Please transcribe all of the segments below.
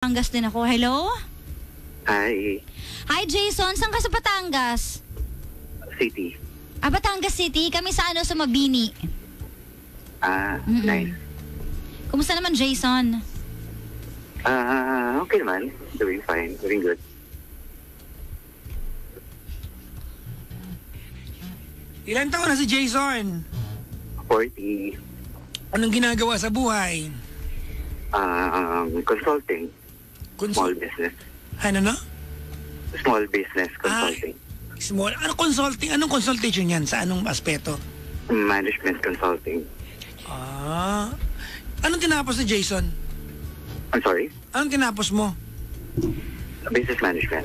Batangas din ako. Hello? Hi, Hi Jason, saan ka sa Batangas? City. Batangas City. Kami sa sa Mabini. Nice. Kumusta naman Jason? Okay naman. Doing fine. Doing good. Ilan taon na si Jason? 40. Anong ginagawa sa buhay? Consulting. Small business. Ano no? Small business consulting. Small. Ano consulting? Anong consultation yan? Sa anong aspeto? Management consulting. Anong tinapos ni Jason? I'm sorry? Anong tinapos mo? Business management.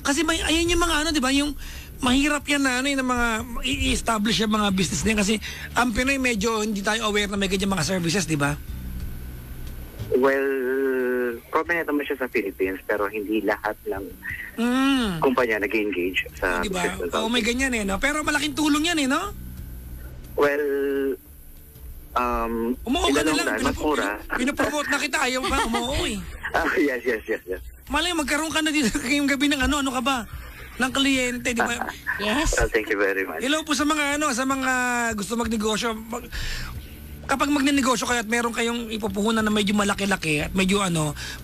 Kasi may, ayan yung mga di ba? Yung mahirap yan na yung mga i-establish yung mga business niya kasi ang Pinoy medyo hindi tayo aware na may ganyan mga services, di ba? Well, prominent naman siya sa Philippines pero hindi lahat ng kumpanya nag-engage sa di ba? business consulting. May ganyan no? Pero malaking tulong yan no? Well, umuo ka na lang. mas mura. Pinapromote na kita. Ayaw pa umuo Yes. Malay, magkaroon ka na dito ngayong gabi ng ano ka ba? Ng kliyente, di ba? Yes. Well, thank you very much. Hello po sa mga sa mga gusto magnegosyo. Kapag magnenegosyo kayo at meron kayong ipupuhunan na medyo malaki-laki at medyo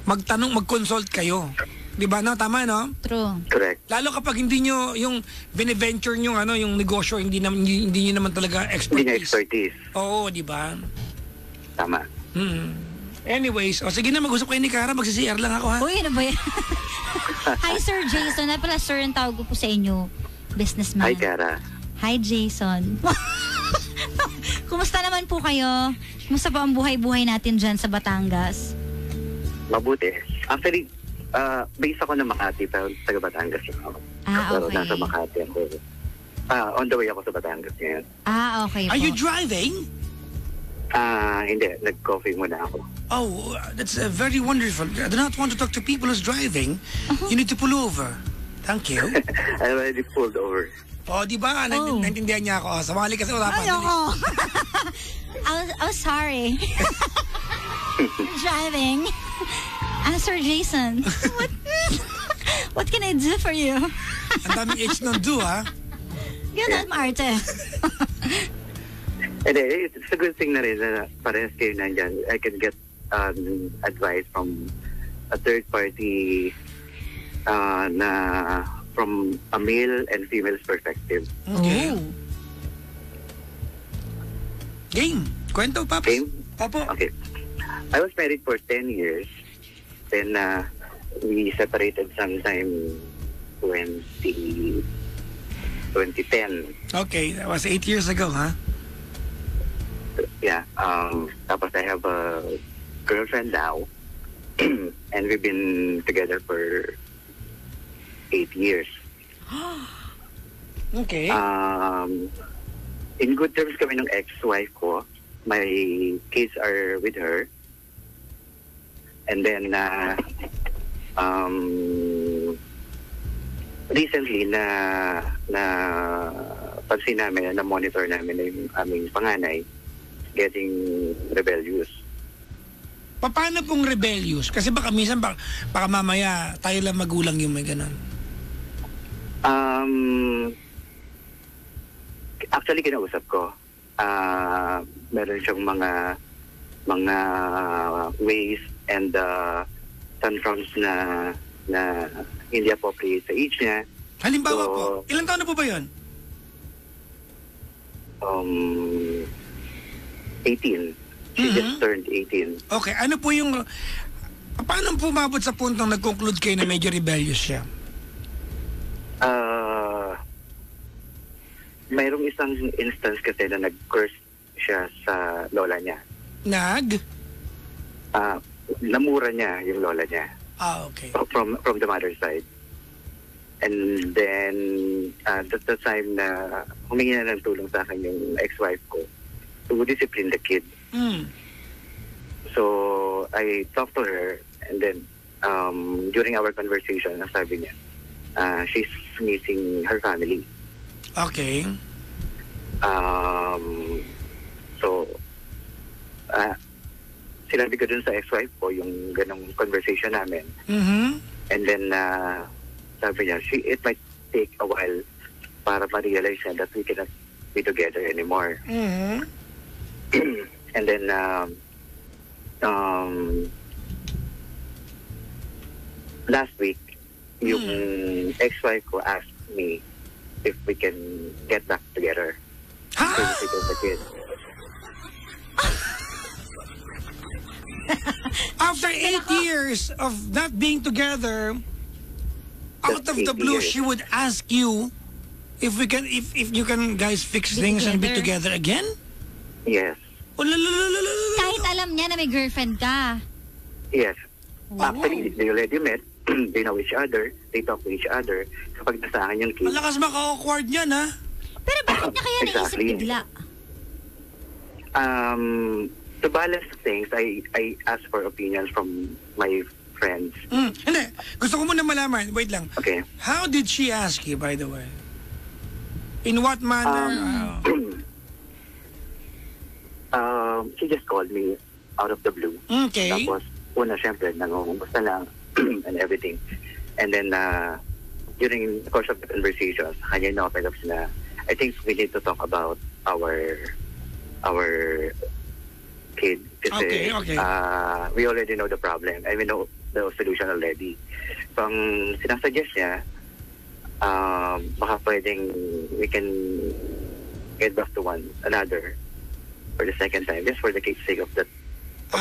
magtanong, mag-consult kayo. Di ba no? Tama no? True. Correct. Lalo kapag hindi nyo yung bine-venture nyo yung negosyo, hindi nyo naman talaga expertise. Hindi niya expertise. Oo, di ba? Tama. Anyways, sige na, mag-usap kayo ni Cara, magsi-CR lang ako ha. Uy, ano ba yan? Hi Sir Jason. Pala sir ang tawag ko po sa inyo. Businessman. Hi, Cara. Hi Jason. Kumusta naman po kayo? Kumusta po ang buhay-buhay natin dyan sa Batangas? Mabuti. Actually, base ako ng Makati, pero taga Batangas lang ako. Pero Okay. nasa Makati ako. On the way ako sa Batangas ngayon. Okay po. Are you driving? Hindi. Nag-coffee muna ako. Oh, that's very wonderful. I do not want to talk to people who's driving. You need to pull over. Thank you. I already pulled over. Di ba? Naintindihan niya ako. Sumali kasi usapan. Ayoko. Sorry. Driving. Sir Jason. What can I do for you? Ang daming H ng do, ha? Ganun, Marte. It's a good thing na rin na parehas kayo nandyan. I can get advice from a third party na from a male and female's perspective. Okay. Game. Kwento, Paps. Game? Papo. Okay. I was married for 10 years. Then we separated sometime 2010. Okay, that was 8 years ago, huh? Yeah. Tapos I have a girlfriend now. And we've been together for 8 years. Okay. In good terms kami ng ex-wife ko. My kids are with her. And then, recently na pansin namin, na monitor namin na yung aming panganay getting rebellious. Paano pong rebellious? Kasi baka minsan, baka mamaya tayo lang magulang yung may ganun. Actually, kinausap ko. Meron siyang mga ways and tantrums na hindi appropriate sa age niya. Halimbawa po, ilang taon na po ba yun? 18. She just turned 18. Okay, ano po yung... Paano po umabot sa puntong nag-conclude kayo na medyo rebellious siya? Mayroong isang instance kasi na nag-curse siya sa lola niya. Namura niya yung lola niya. Okay. From the mother's side. And then, that's the time na humingi na ng tulong sa akin yung ex-wife ko to discipline the kid. So, I talked to her and then during our conversation, sabi niya, she's missing her family. Okay. So, sinabi ko dun sa ex-wife ko yung ganong conversation namin. And then, sabi niya, it might take a while para ma-realize niya that we cannot be together anymore. And then, last week, yung ex-wife ko asked me if we can get back together. Ha? So, we can the kids. After 8 years of not being together, out of the 8 blue, years. she would ask you if you can guys fix things and be together again? Yes. Oh, Kahit alam niya na may girlfriend ka. Yes. Wow. Actually, they already met. They know each other. They talk to each other. Kapag nasa akin yung kids. Malakas maka-awkward niyan, ha? Pero bakit niya kaya naisip Exactly. bigla? To balance things, I ask for opinions from my friends. Hindi. Gusto ko muna malaman. Wait lang. Okay. How did she ask you, by the way? In what manner? She just called me out of the blue. Okay. Tapos, una, syempre, nangungumusta lang and everything. And then, during the course of the conversation, kanya na-open up na, I think we need to talk about our kid. Kasi, Okay. we already know the problem and we know the solution already. So, ang sinasuggest niya, baka pwedeng we can get back to one another for the second time, just for the sake of that.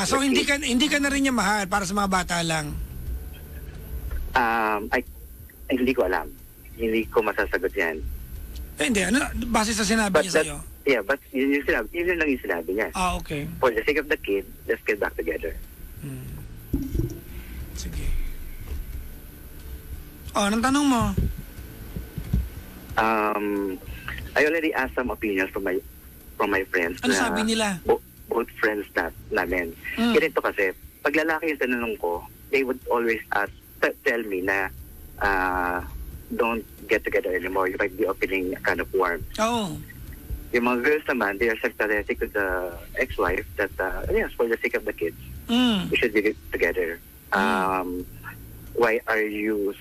So hindi ka na rin niya mahal para sa mga bata lang. Hindi ko alam. Hindi ko masasagot yan. Hindi, ano, base sa sinabi niya sa'yo. Yeah, but yun lang yung sinabi niya. Okay. For the sake of the kid, let's get back together. Sige. Anong tanong mo? I already asked some opinions from my friends. Ano sabi nila? Both friends namin. Ganito kasi, pag lalaki yung tanong ko, they would always tell me na don't get together anymore. You might be opening a kind of worm. Oh. Yung mga girls naman, they are sympathetic to the ex-wife that, yes, for the sake of the kids, we should be together. Why are you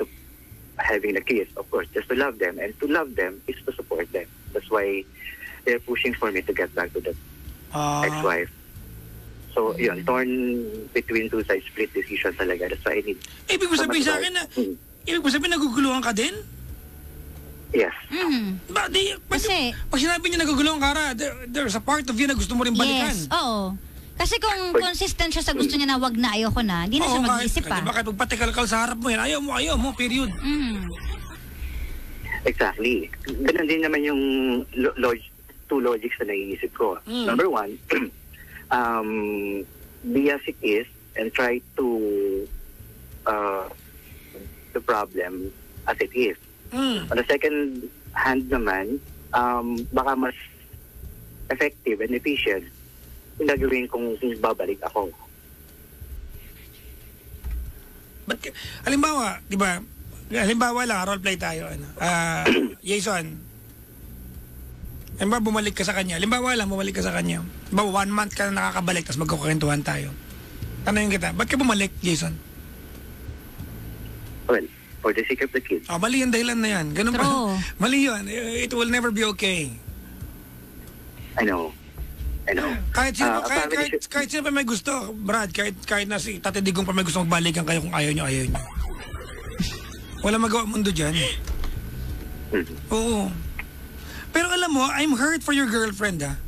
having the kids? Of course, just to love them. And to love them is to support them. That's why they're pushing for me to get back to the ex-wife. So, yun, torn between two sides, split decision talaga. That's why I need... Ibig mo sabihin sa akin na, ibig mo sabihin naguguluhan ka din? Yes. Kasi, pag sinabi niya naguguluhan ka, there's a part of you na gusto mo rin balikan. yes, oo. Kasi kung consistent siya sa gusto niya na wag na, ayoko na, di na siya mag-iisip pa. Diba kahit magpatikal-kal sa harap mo yan, ayaw mo, period. Exactly. Ganun din naman yung two logics na naiisip ko. Number one, be as it is and try to the problem as it is. On the second hand naman, baka mas effective and efficient yung gagawin kung babalik ako. But, halimbawa, di ba, halimbawa lang, role play tayo. Jason, halimbawa bumalik ka sa kanya. Halimbawa lang, bumalik ka sa kanya. Halimbawa, 1 month ka na nakakabalik, tapos magkukwentuhan tayo. Tanongin kita, ba't ka bumalik, Jason? Well, for the sake of the kids. Mali yung dahilan na yan. Ganun True. Mali yun. It will never be okay. I know. Kahit sino pa may gusto, Brad, kahit na si Tate Digong pa may gusto magbalikan kayo kung ayaw nyo. Wala magawa mundo dyan. Oo. Pero alam mo, I'm hurt for your girlfriend, ha?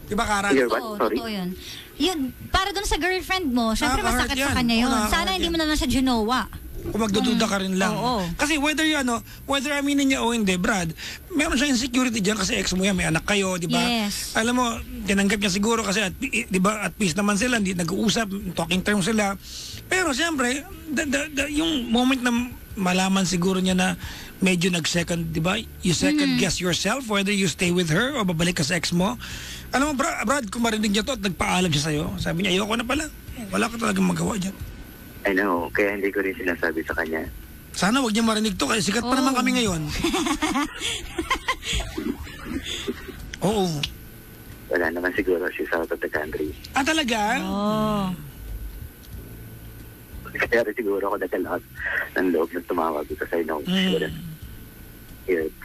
Diba, Kara? You're what? Oo, Sorry? totoo yun. Yun, para dun sa girlfriend mo, syempre Nakaka-hurt masakit yan. sa kanya yun. Oo, Sana hindi mo naman siya ginawa. Kung magdududa ka rin lang. Oo. Kasi whether aminin niya o hindi, Brad, meron siya insecurity dyan kasi ex mo yan, may anak kayo, di ba? Yes. Alam mo, tinanggap niya siguro kasi di ba, at peace naman sila, hindi nag-uusap, talking terms sila. Pero siyempre, yung moment na malaman siguro niya na medyo nag-second, di ba? You second guess yourself whether you stay with her o babalik ka sa ex mo. Alam mo, Brad, kung marinig niya to at nagpaalam siya sa'yo, sabi niya, ayoko na pala. Wala ka talagang magawa dyan. I know, kaya hindi ko rin sinasabi sa kanya. Sana wag niya marinig to kasi sikat pa naman kami ngayon. Oo. wala naman siguro, she's out of the country. Ah, talaga? Oh. Kaya rin siguro ako nagkalakas ng loob na tumawag because I know she wouldn't hear it.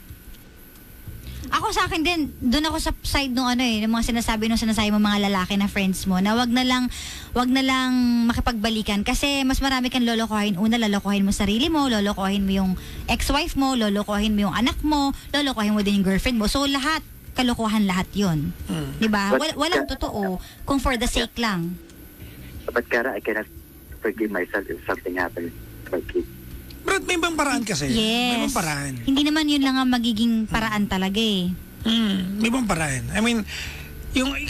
Ako sa akin din, doon ako sa side nung ng mga sinasabi mo mga lalaki na friends mo na wag na lang makipagbalikan kasi mas marami kang lolokohin. Una, lolokohin mo sarili mo, lolokohin mo yung ex-wife mo, lolokohin mo yung anak mo, lolokohin mo din yung girlfriend mo. So lahat, kalokohan lahat 'yon. 'Di ba? Walang totoo kung for the sake lang. But Kara, I cannot forgive myself if something happens to my kid. Brad, may ibang paraan kasi. Yes. May ibang paraan. Hindi naman yun lang ang magiging paraan talaga eh. May ibang paraan. I mean,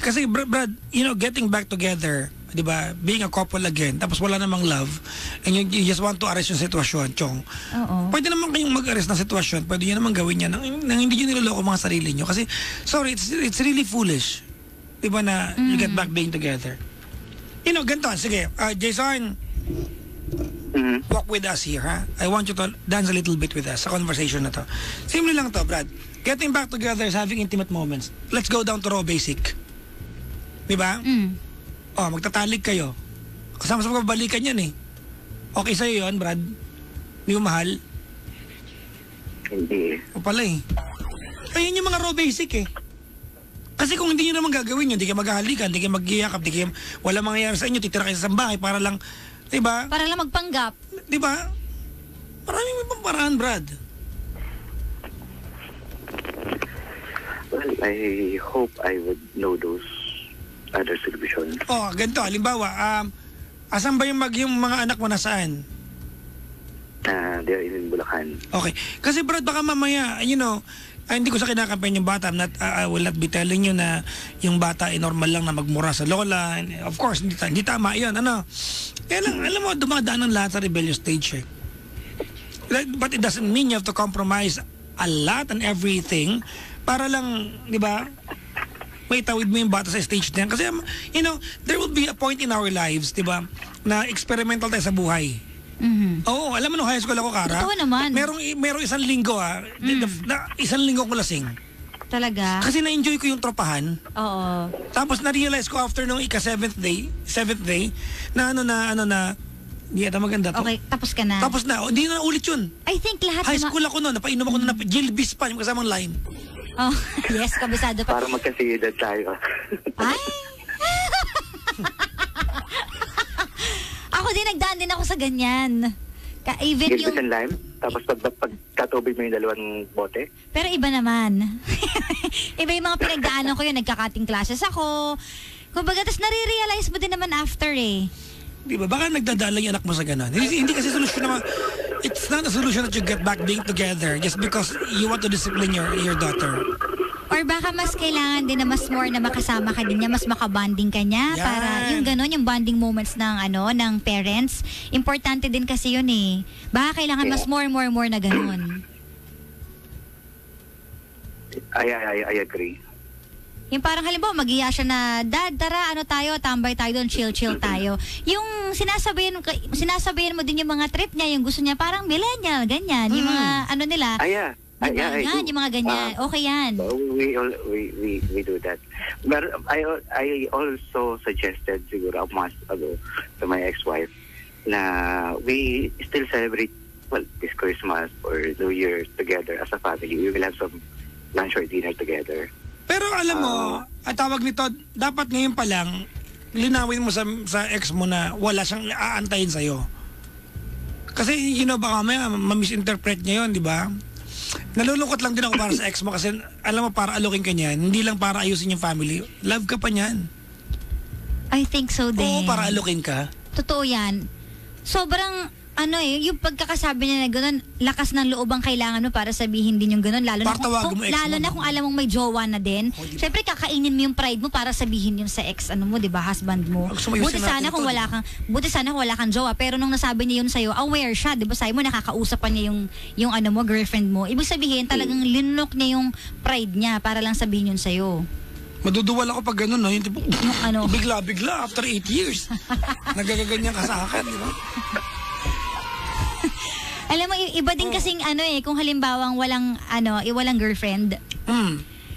kasi Brad, getting back together, di ba, being a couple again, tapos wala namang love, and you just want to arrest yung sitwasyon, Chong. Oo. Pwede naman kayong mag-arrest ng sitwasyon, pwede nyo naman gawin yan nang hindi nyo niloloko mga sarili nyo. Kasi, sorry, it's really foolish. Di ba na you get back being together. Ganito, sige, Jason, walk with us here, ha? I want you to dance a little bit with us sa conversation na to. Simple lang to, Brad. Getting back together is having intimate moments. Let's go down to raw basic. Di ba? Oh, magtatalig kayo. Kasama sa pagbabalikan yan eh. Okay sa'yo yun, Brad? Hindi mo mahal? Hindi. O pala eh. Ayun yung mga raw basic eh. Kasi kung hindi nyo naman gagawin yun, hindi kayo maghahalikan, hindi kayo mag-iyakap, wala mangyayari sa inyo, titira kayo sa bahay para lang, diba? Para lang magpanggap. Diba? Maraming ibang paraan, Brad. Well, I hope I would know those other solutions. Oh, ganito, halimbawa, asan ba yung mga anak mo nasaan? They're in Bulacan. Okay. Kasi Brad, baka mamaya, hindi ko sa kinakampanya yung bata. I will not be telling you na yung bata ay normal lang na magmura sa lola. And of course, hindi tama yun. Kaya lang, alam mo, dumadaan ang lahat sa rebellious stage eh. But it doesn't mean you have to compromise a lot and everything para lang, di ba, may tawid mo yung bata sa stage na yan. Kasi, there will be a point in our lives, di ba, na experimental tayo sa buhay. Oo, alam mo nung high school ako, Kara. Totoo naman. Merong isang linggo isang linggo ko lasing. Talaga? Kasi na-enjoy ko yung tropahan. Oo. Tapos na-realize ko after nung seventh day, na hindi ata maganda to. Okay, tapos ka na. Tapos na, hindi na ulit yun. I think lahat High school ako noon, napainom ako na Gilbis pa, yung kasamang lime. Oh, yes, kabisado pa. Para magkasiyudad tayo. Ay! Ako din, nagdaan din ako sa ganyan. Even Gilbis yung... and lime, tapos pagkatubig mo yung dalawang bote. Pero iba naman. Iba yung mga pinagdaanan ko yun. Nagka-cutting classes ako. Kumbaga, tapos nare-realize mo din naman after eh. Di ba? Baka nagdadala yung anak mo sa ganun. Hindi kasi solusyon naman. It's not a solution that you get back being together just because you want to discipline your daughter. Or baka mas kailangan din na mas more na makasama ka din niya, mas makabanding ka niya. Yan. Para yung gano'n, yung bonding moments ng parents. Importante din kasi yun eh. Baka kailangan mas more na gano'n. I agree. Yung parang halimbawa, mag-iya siya na, Dad, tara, tambay tayo doon, chill tayo. Yung sinasabayan mo din yung mga trip niya, yung gusto niya, parang millennial, ganyan. Yung mga, nila. Yan, yung mga ganyan. Okay yan. We do that. But I also suggested, siguro, a month ago, to my ex-wife, na we still celebrate, this Christmas or New Year together as a family. We will have some lunch or dinner together. Pero alam mo, ang tawag nito, dapat ngayon pa lang, linawin mo sa ex mo na wala siyang aantayin sa'yo. Kasi, baka may ma-misinterpret niya yun, di ba? Nalulungkot lang din ako para sa ex mo kasi, alam mo, para alukin ka niyan, hindi lang para ayusin yung family. Love ka pa niyan. I think so din. Oo, para alukin ka. Totoo yan. Sobrang, yung pagkakasabi niya na gano'n, lakas ng loob ang kailangan mo para sabihin din yung gano'n. Lalo na kung alam mong may jowa na din. Siyempre, kakainin mo yung pride mo para sabihin yun sa ex, mo, di ba, husband mo. Buti sana kung wala kang jowa. Pero nung nasabi niya yun sa'yo, aware siya, di ba, sa'yo mo, nakakausap pa niya yung girlfriend mo. Ibig sabihin, talagang linlock niya yung pride niya para lang sabihin yun sa'yo. Maduduwal ako pag gano'n, no? Yung tipo, bigla, after 8 years. Nagagaganyan ka sa akin, di ba? Alam mo, iba din kasing kung halimbawang walang girlfriend.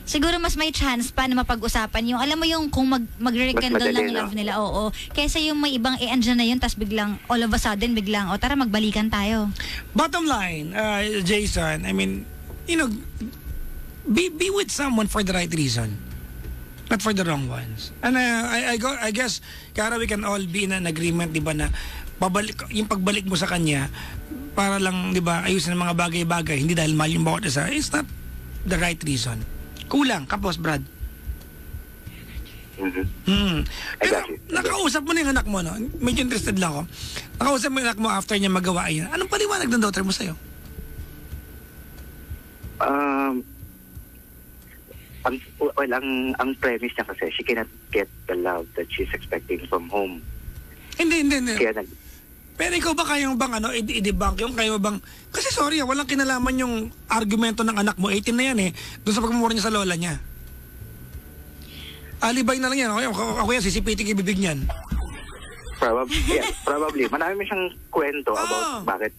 Siguro mas may chance pa na mapag-usapan yung, alam mo yung kung mag-rekindle ng love nila, oo. Kaysa yung may ibang andyan na yun, tas biglang, all of a sudden, biglang, tara, magbalikan tayo. Bottom line, Jason, I mean, you know, be with someone for the right reason. Not for the wrong ones. And I guess, Kara, we can all be in an agreement, di ba, na yung pagbalik mo sa kanya, para lang, di ba, ayusin ang mga bagay-bagay, hindi dahil mahal yung bawat isa, it's not the right reason. Kulang, kapos, Brad. Pero, nakausap mo na yung anak mo, no? Medyo interested lang ako. Nakausap mo yung anak mo after niya magawa yun. Anong paliwanag ng daughter mo sa'yo? Ang premise niya kasi, she cannot get the love that she's expecting from home. Hindi. Kaya Pero ikaw ba kayang bang i-debunk yung kayo bang, kasi sorry, walang kinalaman yung argumento ng anak mo, 18 na yan doon sa pagmumura niya sa lola niya. Alibay na lang yan, ako yan, sisipitin yung bibig niyan. Probably. Marami siyang kwento about bakit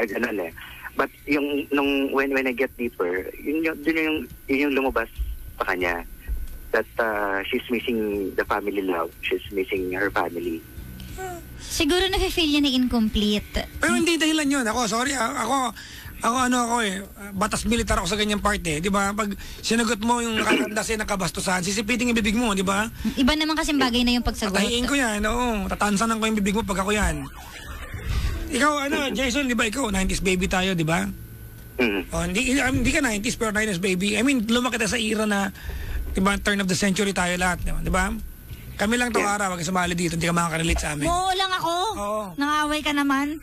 ganun But when I get deeper, yun yung lumabas sa kanya that she's missing the family love, she's missing her family. Siguro nafe-feel niya na incomplete. Pero hindi dahilan yun. Ako, sorry, ako batas militar ako sa ganyang parte, di ba? Pag sinagot mo yung nakakandasin ng kabastusan, sisipitin yung bibig mo, di ba? Iba naman kasing bagay na yung pagsagot. Tatahiin ko yan, oo. Tatansanan ko yung bibig mo pag ako yan. Ikaw, Jason, di ba ikaw, 90s baby tayo, di ba? Hindi ka 90s, pero 90s baby. I mean, lumaki tayo sa era na, di ba, turn of the century tayo lahat, di ba? Kami lang itong araw, wag sumali dito, hindi ka makaka-relate sa amin. Oo lang ako. Oo. Nangaway ka naman.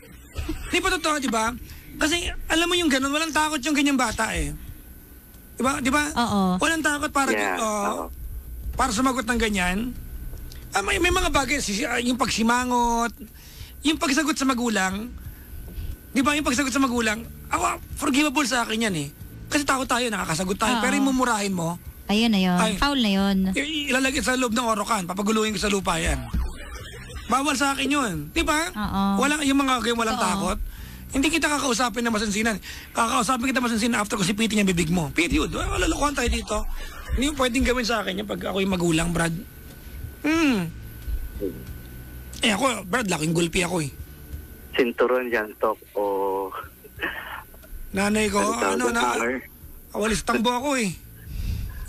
Hindi pa totoo, di ba? Kasi, alam mo yung ganun, walang takot yung ganyang bata Di ba? Di ba? Oo. Walang takot para, para sumagot ng ganyan. May mga bagay, yung pagsimangot, yung pagsagot sa magulang, di ba, yung pagsagot sa magulang, forgivable sa akin yan Kasi takot tayo, nakakasagot tayo, pero yung mumurahin mo, ayun na yun. Foul na yun. Ilalagay sa loob ng orokan, papaguluhin ko sa lupa yan. Bawal sa akin yun. Di ba? Yung mga walang takot. Hindi kita kakausapin na masinsinan. Kakausapin kita masinsinan after ko sipitin yung bibig mo. Period. Lalakuhan tayo dito. Hindi yung pwedeng gawin sa akin yan pag ako yung magulang, Brad. Ako, Brad, laking gulpi ako Sinturon jantok o... Nanay ko, walis tambo ako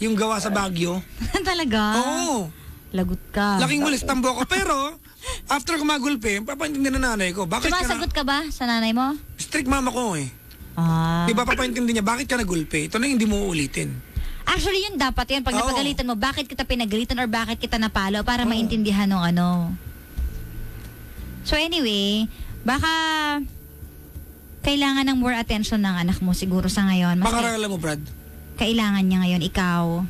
Yung gawa sa Baguio. Talaga? Oo. Lagot ka. Laking walis tambo ako. Pero, after ko magulpi, papaintindi na nanay ko. Bakit sumasagot ka ba sa nanay mo? Strict mama ko Di ba papaintindi niya, bakit ka nagulpi? Ito na hindi mo uulitin. Actually, yun dapat yan. Pag napagalitan mo, bakit kita pinagalitan or bakit kita napalo para maintindihan ng ano. So anyway, baka kailangan ng more attention ng anak mo siguro sa ngayon. Pakarala mo, Brad. Kailangan niya ngayon, ikaw.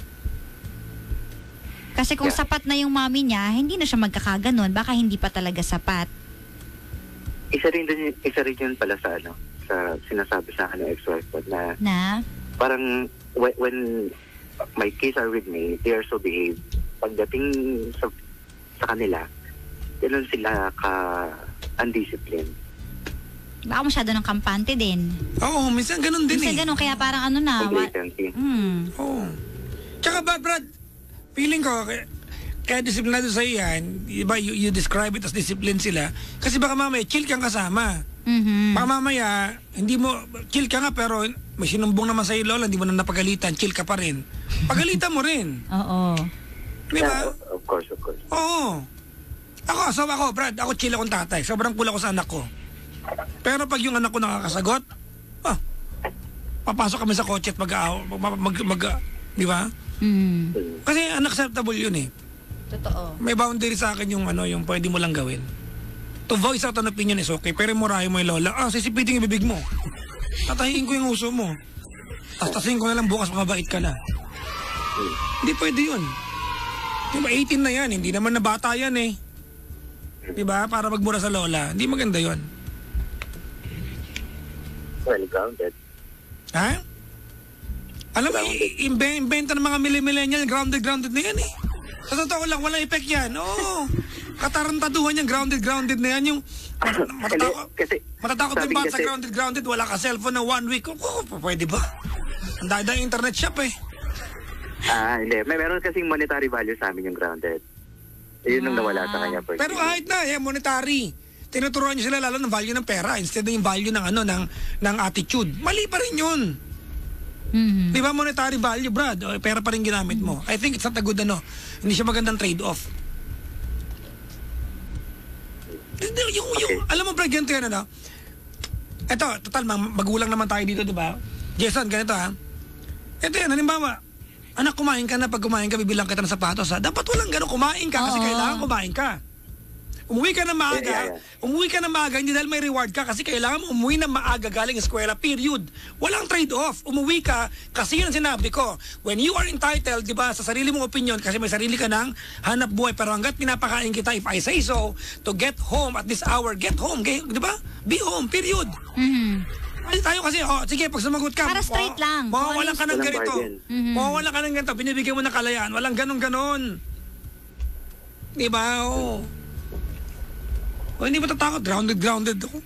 Kasi kung sapat na yung mommy niya, hindi na siya magkakaganon. Baka hindi pa talaga sapat. Isa rin yun pala sa sa sinasabi sa akin ng ex-wife ko na parang when my kids are with me, they are so behaved. Pagdating sa kanila, ganun sila undisciplined. Baka masyado ng kampante din. Oo, minsan ganun din minsan ganun, kaya parang ano na. Oo. Tsaka ba, Brad, feeling ko, kaya disiplinado sa iyan, diba, you describe it as discipline sila, kasi baka mamaya, chill kang kasama. Baka mamaya, hindi mo, chill ka nga, pero may sinumbong naman sa iyo, lola, hindi mo na napagalitan, chill ka pa rin. Pagalitan mo rin. Oo. Yeah, Diba? of course. Oo. Ako, Brad, ako chill akong tatay. Sobrang cool ako sa anak ko. Pero pag yung anak ko nakakasagot, papasok kami sa kotse at di ba? Kasi unacceptable yun Totoo. May boundary sa akin yung yung pwede mo lang gawin. To voice out an opinion is okay, pero murahin mo yung lola, sisipitin yung bibig mo. Tatahiin ko yung uso mo. Tastasin ko na lang bukas makabait ka na. Hindi pwede yun. Diba, 18 na yan, hindi naman na bata yan Diba? Para magmura sa lola. Hindi maganda yun. Well grounded. Ha? Alam mo, inventa ng mga millennial, grounded na yan Sa totoo lang, walang effect yan. Oo. Katarantaduhan yan, grounded na yan. Yung matatakot din ba sa grounded, wala ka cellphone na 1 week. Pwede ba? Ang dahil internet shop Hindi. Meron kasing monetary value sa amin yung grounded. Yun ang nawala sa kanya. Pero kahit na, monetary. Tinuturuan niyo sila lalo ng value ng pera instead ng value ng ng attitude. Mali pa rin yun. Di ba monetary value, Brad? O, pera pa rin ginamit mo. I think it's not a good hindi siya magandang trade-off. Alam mo, Brad, ganito yan, Ito, total, magulang naman tayo dito, di ba? Jason, ganito Ito yan, halimbawa, anak, kumain ka na, pag kumain ka, bibilang kita ng sapatos, Dapat walang gano'n, kumain ka kasi kailangan kumain ka. Umuwi ka na maaga, hindi dahil may reward ka kasi kailangan mo umuwi na maaga galing eskwela, period. Walang trade-off. Umuwi ka kasi yun ang sinabi ko. When you are entitled, di ba, sa sarili mong opinion, kasi may sarili ka ng hanap buhay, pero hanggat pinapakain kita, if I say so, to get home at this hour, get home, di ba? Be home, period. Tayo kasi, sige, pag sumagot ka, para straight lang. Mawawalan ka ng ganito. Mawawalan ka ng ganito, binibigyan mo ng kalayaan. Walang ganon-ganon. Di ba? Hindi ba tatakot? Grounded ako.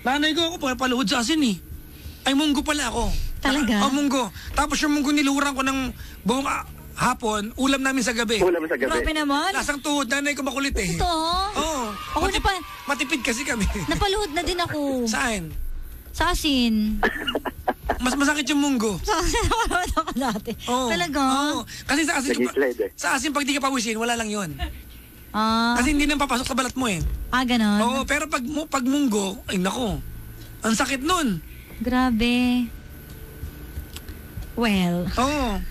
Nanay ko ako, paluhod sa asin Ay, munggo pala ako. Talaga? Munggo. Tapos yung munggo niluran ko ng buong hapon, ulam namin sa gabi. Grabe naman. Lasang tuhod, nanay ko makulit Ito? Oo. Ako Matipid kasi kami. Napaluhod na din ako. Saan? Sa asin. Mas masakit yung munggo. Sa asin napaluhod ako dati. Talaga? Oo. Kasi sa asin pag di ka pawisin, wala lang yun. Kasi hindi nang papasok sa balat mo ganon. Oo, pero pag munggo, ay nako. Ang sakit nun. Grabe. Well. Oo.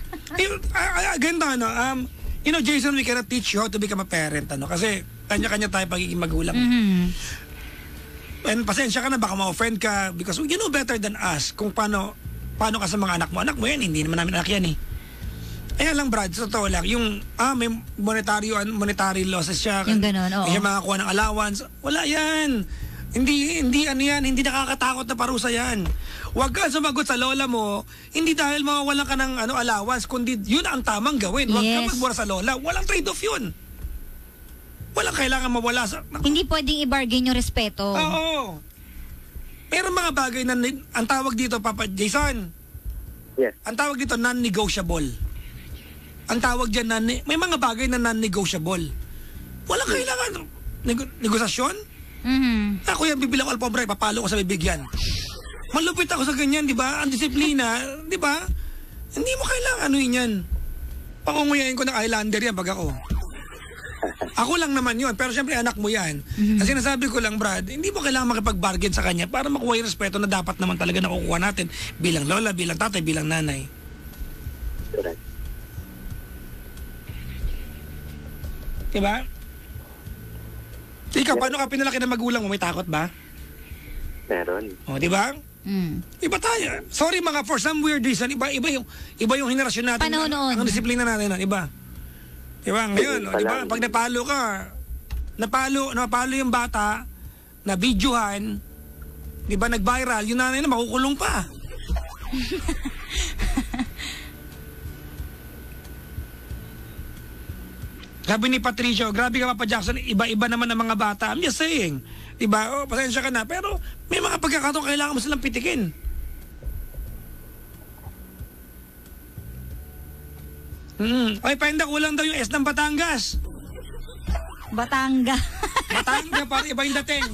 Ganda Jason, we cannot teach you how to become a parent kasi kanya-kanya tayo pagiging magulang. And pasensya ka na, baka ma-offend ka because you know better than us kung paano ka sa mga anak mo. Anak mo yan, hindi naman namin anak yan Kaya lang, Brad, sa totoo lang, yung may monetary losses siya. Yung gano'n, oo. Hindi siya makakuha ng allowance. Wala yan. Hindi hindi nakakatakot na parusa yan. Huwag ka sumagot sa lola mo, hindi dahil mawawalan ka ng allowance, kundi yun ang tamang gawin. Huwag ka magmura sa lola. Walang trade-off yun. Walang kailangan mawala sa... Hindi pwedeng i-bargain yung respeto. Oo. Meron mga bagay na, ang tawag dito, Papa Jason. Yes. Ang tawag dito, non-negotiable. Ang tawag dyan, may mga bagay na non-negotiable. Walang kailangan negosasyon. Ako yan, bibilang ko alpombre, papalo ko sa bibigyan. Malupit ako sa ganyan, di ba? Ang disiplina, di ba? Hindi mo kailangan yan. Pakunguyain ko ng Islander yan pag ako. Ako lang naman yun, pero syempre anak mo yan. Kasi nasabi ko lang, Brad, hindi mo kailangan makipag-bargain sa kanya para makuha yung respeto na dapat naman talaga nakukuha natin bilang lola, bilang tatay, bilang nanay. Correct. Diba? Ikaw, paano ka pinalaki ng magulang mo? May takot ba? Meron. Diba? Iba tayo. Sorry mga, for some weird reason, iba yung henerasyon natin. Panahon noon. Ang disiplina natin, iba. Diba? Ngayon, diba? Pag napalo yung bata, na videohan, diba, nag-viral, yung nanay na makukulong pa. Sabi ni Patricio, grabe ka Papa Jackson, iba-iba naman ang mga bata. I'm just saying. Diba? Pasensya ka na. Pero may mga pagkakataon kailangan mo silang pitikin. Ay, pahinda, kulang daw yung S ng Batangas. Batanga. Batanga, para iba yung dating.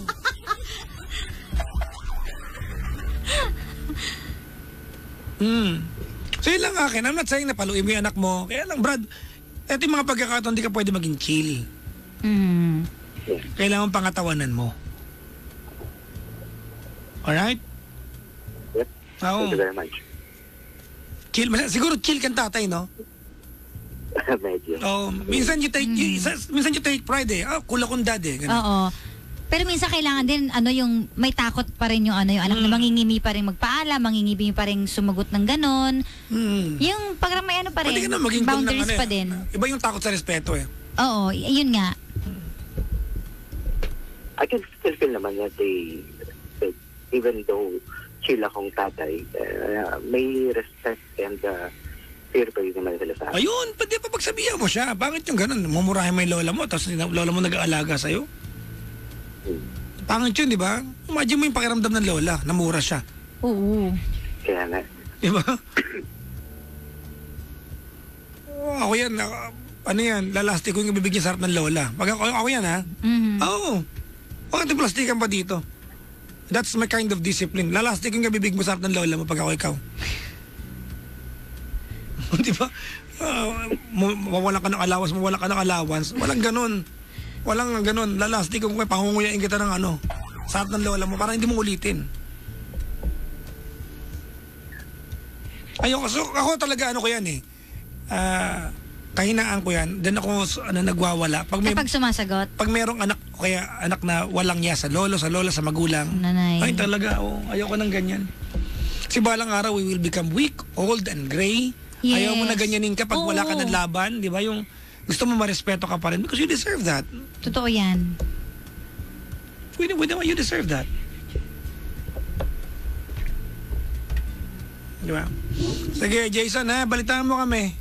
So yun lang akin. I'm not saying na paluin mo yung anak mo. Kaya lang, Brad, ito yung mga pagkakataon, hindi ka pwede maging chill. Kailangan pangatawanan mo. Alright? Yep. Oo. Thank you very much. Chill. Siguro chill kang tatay, no? Medyo. Oh, minsan you take pride cool akong dad ganun. Oo. Pero minsan kailangan din yung may takot pa rin yung yung anak na mangingimi pa rin magpaalam, mangingimi pa rin sumagot ng ganon. Yung pag may pa rin, boundaries pa din. Iba yung takot sa respeto Oo, yun nga. I can still feel naman that even though chill akong tatay, may respect and fear pa rin naman sila sa akin. Ayun, pwede pa pagsabihan mo siya. Bakit yung ganun? Mumurahin mo yung lola mo, tapos lola mo nag-aalaga sa'yo? Pangit yun, di ba? Imagine mo yung pakiramdam ng lola, namura siya. Oo. Kaya nga. Di ba? Ako yan, ano yan, lalastik ko yung bibigyan sa harap ng lola. Pag ako yan, ha? Oo. Bakit yung plastikan pa dito? That's my kind of discipline. Lalastik yung bibig mo sa harap ng lola mo pag ako ikaw. Di ba? Mawalan ka ng allowance. Walang ganun. Lalastik ko, pangunguyain kita ng ano, sa harap ng lola mo para hindi mo ulitin. Ayoko, so ako talaga ano ko yan eh. Kahinaan ko yan. Then ako nagwawala. Kapag sumasagot? Pag merong anak, kaya anak na walang niya sa lolo, sa lola, sa magulang. Nanay. Ay talaga, ayoko ng ganyan. Kasi balang araw, we will become weak, old, and gray. Yes. Ayaw mo na ganyanin ka pag wala ka ng laban. Di ba? Yung gusto mo marespeto ka pa rin because you deserve that. Totoo yan. You deserve that. Di ba? Sige, Jason, ha? Balitaan mo kami.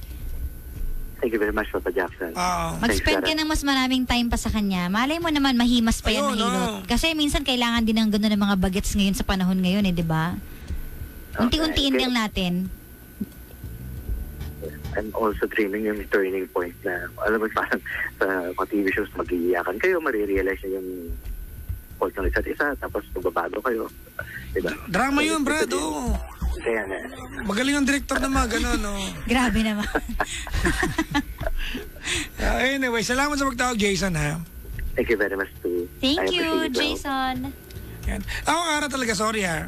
Thank you very much, Papa Jackson. Mag-spend ka ng mas maraming time pa sa kanya. Malay mo naman, mahimas pa yan ng hilot. Kasi minsan kailangan din ng gano'n ng mga bagets ngayon sa panahon ngayon, di ba? Unti-untiin lang natin. I'm also dreaming yung turning point na, alam mo, parang sa mga TV shows, mag-iiyakan kayo, marirealize nyo yung fault ng isa't isa, tapos magbabago kayo. Diba? Drama yun, Brad, Kaya nga. Magaling ang director na mga gano'n, Grabe naman. Anyway, salamat sa pagtawag, Jason, ha? Thank you very much, too. Thank you, Jason. Yan. Ako ara talaga, sorry ha.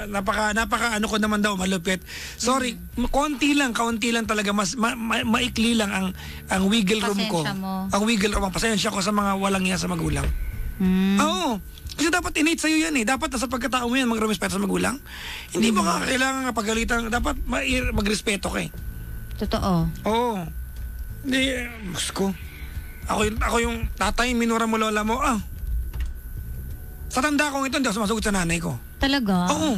Napaka ano ko naman daw, malupit. Sorry, kaunti lang talaga, mas maikli lang ang wiggle room ko. Ang wiggle room, ang pasensya ko sa mga walang iya sa magulang. Oo. Kasi dapat innate sa'yo yan eh. Dapat nasa pagkatao mo yan, mag-respeto sa magulang. Hindi mo kailangan pagalitan. Dapat magrespeto ka eh. Totoo. Oo. Hindi, ko. Ako yung tatay, minura mo lola mo. Sa tanda ko ito, hindi ako sumasagot sa nanay ko. Talaga? Oo.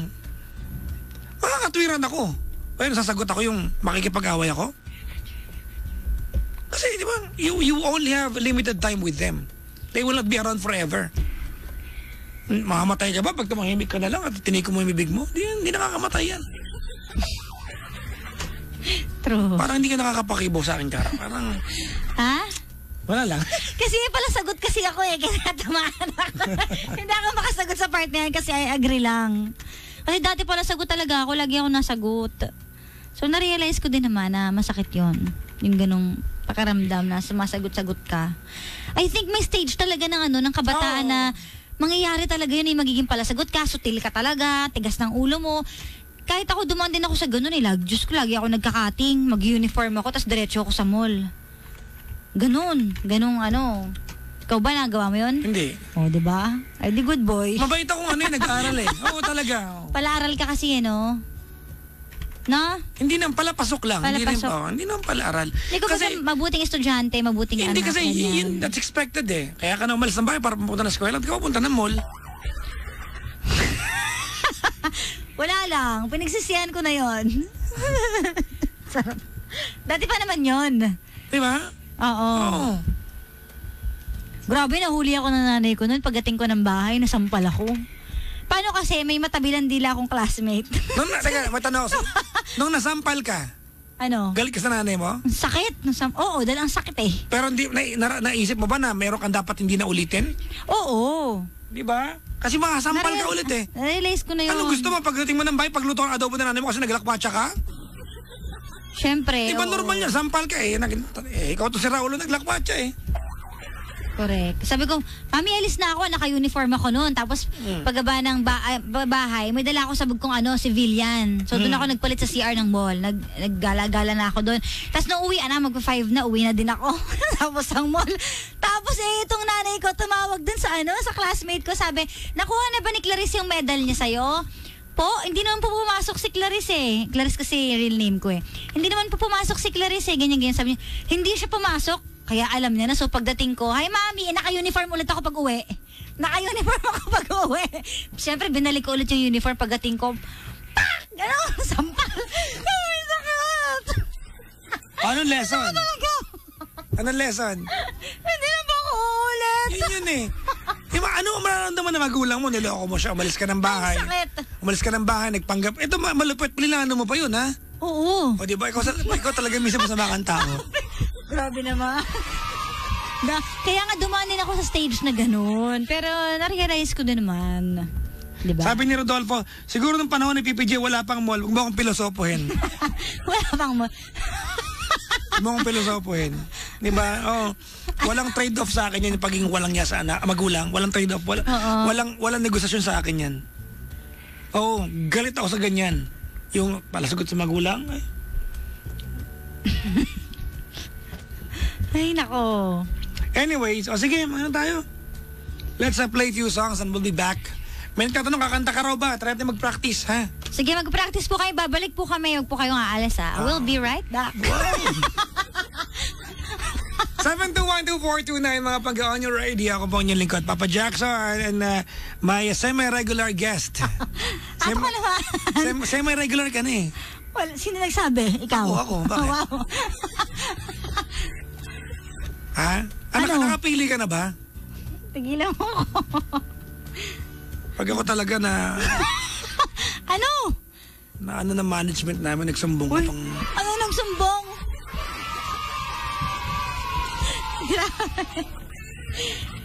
Makakatwiran ako. Pero sasagot ako yung makikipag-away ako. Kasi di ba, you only have limited time with them. They will not be around forever. Makamatay ka ba pag tumahimik ka na lang at tiniko mo yung bibig mo? Hindi nakakamatay yan. True. Parang hindi ka nakakapakibo sa akin, Kara. Parang... Ha? Wala lang. Kasi pala sagot kasi ako eh, kaya tamaan ako. Hindi ako makasagot sa part na yan kasi I agree lang. Kasi dati pala sagot talaga ako, lagi ako nasagot. So na-realize ko din naman na masakit yon, yung ganong pakaramdam na sumasagot-sagot ka. I think may stage talaga ng kabataan na mangyayari talaga yun, magiging palasagot ka, sutil ka talaga, tigas ng ulo mo. Kahit ako dumaan din ako sa ganun Diyos ko, lagi ako nagka-cutting, mag-uniform ako, tas diretso ako sa mall. Ganun Ikaw ba nagawa mo yun? Hindi. Diba? Ay, di good boy. Mabait akong nag-aaral eh. Oo, talaga. Palaaral ka kasi no? Hindi naman pala pasok lang. Palapasok. Hindi naman pala aral. Hindi ko kasi mabuting estudyante, mabuting hindi kasi yun, that's expected eh. Kaya ka na umalis ng bahay para pumunta na eskwela at ka pupunta ng mall. Wala lang. Pinagsisihan ko na yon. Dati pa naman yon. Di ba? Oo. Grabe, nahuli ako ng nanay ko noon. Pagdating ko ng bahay, nasampal ako. Paano kasi may matabilan dila akong classmate? Teka, matanong ako. Nung nasampal ka, galit ka sa nanay mo? Sakit. Oo, dahil ang sakit eh. Pero naisip mo ba na meron kang dapat hindi na ulitin? Oo. Di ba? Kasi makasampal ka ulit eh. Na-realize ko na yun. Ano gusto mo pagdating mo ng bahay, pagluto ang adobo na nanay mo kasi naglakpatsa ka? Siyempre. Di ba normal yan? Sampal ka eh. Ikaw to si Raulo naglakpatsa eh. Correct. Sabi ko, Mami, alis na ako, naka-uniform ako noon. Tapos, pagaba ng bahay, may dala ako sabog kong civilian. So, doon ako nagpalit sa CR ng mall. Naggala-gala na ako doon. Tapos, nung uwi, magpa-5 na, uwi na din ako. Tapos, ang mall. Tapos, itong nanay ko, tumawag dun sa sa classmate ko, sabi, nakuha na ba ni Clarice yung medal niya sa'yo? Po, hindi naman po pumasok si Clarice eh. Clarice kasi real name ko eh. Hindi naman po pumasok si Clarice eh. Ganyan-ganyan. Sabi niya, hindi siya pumasok. Kaya alam niya na. So pagdating ko, hi mami, naka-uniform ulit ako pag uwi. Naka-uniform ako pag uwi. Siyempre, binalik ko ulit yung uniform pagdating ko. Pak! Gano'n, sampal. Ay, sakat. Anong lesson? Anong lesson? Hindi na ba ako ulit? Yun eh. Ano ang mararamdaman na magulang mo? Niloko mo siya, umalis ka ng bahay. Ang sakit. Umalis ka ng bahay, nagpanggap. Ito malupit, plinano mo pa yun, ha? Oo. O diba, ikaw talaga minsan masama kang tao. Grabe naman. Kaya nga dumaan din ako sa stage na ganun. Pero na-realize ko din naman. Diba? Sabi ni Rodolfo, siguro nung panahon ni PPJ wala pang mall. Huwag mo akong pilosopohin. Wala pang mall. Huwag mo akong pilosopohin. Diba? Oh, walang trade-off sa akin yan yung pagiging walang niya sa magulang. Walang trade-off. Walang negosasyon sa akin yan. Oh, galit ako sa ganyan. Yung palasagot sa magulang. Ay, nako. Anyways, sige, ano tayo? Let's play a few songs and we'll be back. May nagtatanong, kakanta ka raw ba? Try natin mag-practice, ha? Sige, mag-practice po kayo. Babalik po kami. Huwag po kayong aalis, ha? We'll be right back. 7212429, mga pag-on your radio. Ako po ang inyong lingkod, Papa Jackson, and my semi-regular guest. Ako naman. Semi-regular ka na eh. Well, sino nagsabi? Ikaw? Ako. Bakit? Wow. Ha? Nakapili ka na ba? Tigilan mo ako. Pag ako talaga na... Ano? Na management namin, nagsumbong ko pang... Ano nagsumbong?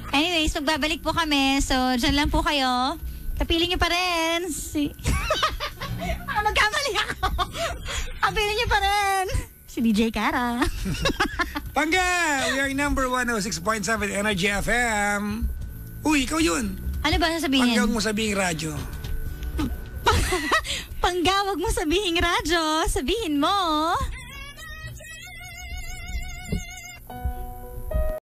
Anyways, magbabalik po kami. So, dyan lang po kayo. Kapiling niyo pa rin. Magkamali ako. Kapiling niyo pa rin. Si DJ Kara. Pangga! We are number 106.7 Energy FM. Uy, ikaw yun. Ano ba sasabihin? Pangga, huwag mo sabihin radyo. Pangga, huwag mo sabihin radyo. Sabihin mo.